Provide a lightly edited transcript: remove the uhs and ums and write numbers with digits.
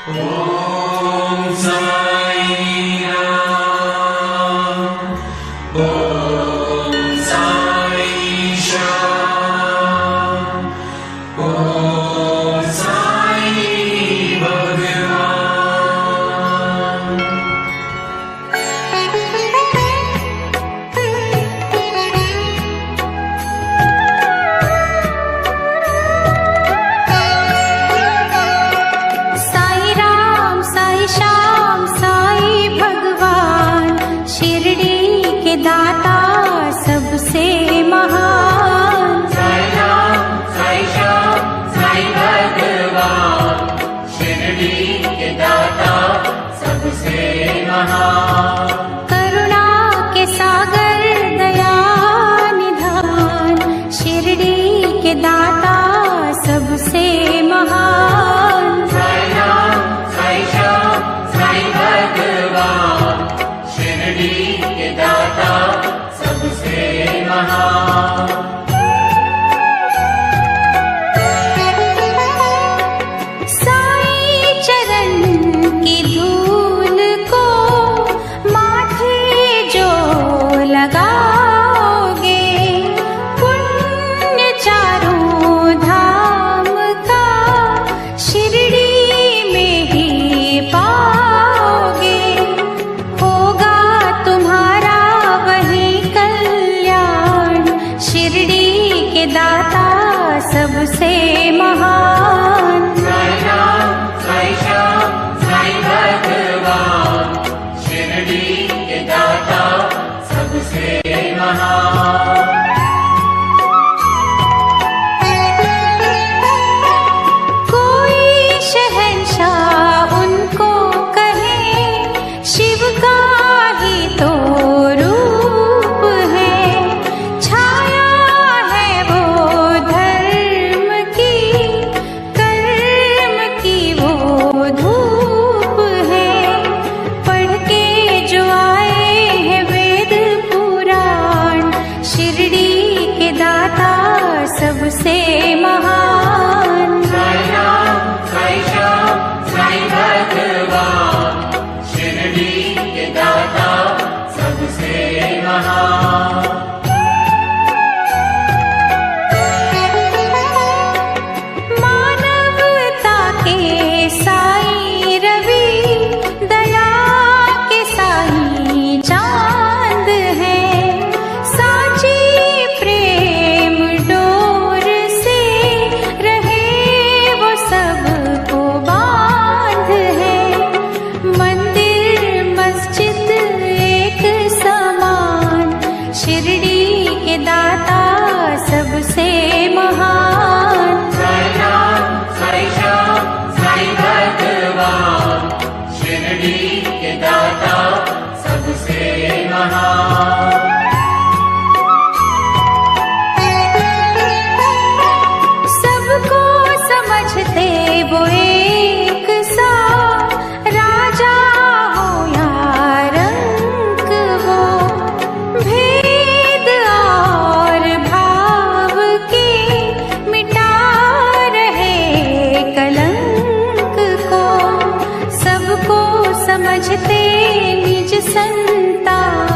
ओम साई राम। ओम साई श्याम। ओम साई भगवान। साई राम साई श्याम साई भगवान, शिरडी के दाता सबसे महान। साई राम साई श्याम साई भगवान, शिरडी के दाता सबसे महान। करुणा के सागर दया निधान, शिरडी के दाता सबसे महान। साई राम साई श्याम साई भगवान, शिरडी के दाता सबसे महान। साई चरण की धूल को माथे जो लगाओगे, पुण्य चारों धाम का शिरडी में ही पाओगे। होगा तुम्हारा वही कल्याण, शिरडी के दाता सबसे महान। साई राम साई श्याम साई भगवान, शिरडी के दाता सबसे महान। कोई शहंशाह उनको कहे, शिव का ही तो रूप है। छाया है वो धर्म की, कर्म की वो धूप है। पढ़ के जो आए हैं वेद पुराण, शिरडी के दाता सबसे महान। साई राम साई श्याम साई भगवान, शिरडी के दाता सबसे महान। मानवता के साई रवि, दया के साई चांद है। साची प्रेम डोर से रहे वो सबको बांध है। मंदिर मस्जिद एक समान, शिरडी के दाता सबसे महान। साई राम साई श्याम साई भगवान, शिरडी के दाता सबसे महान। सबको समझते वो एक सा, राजा हो या रंक वो। भेद और भाव के मिटा रहे कलंक को। सबको समझते निज संतान,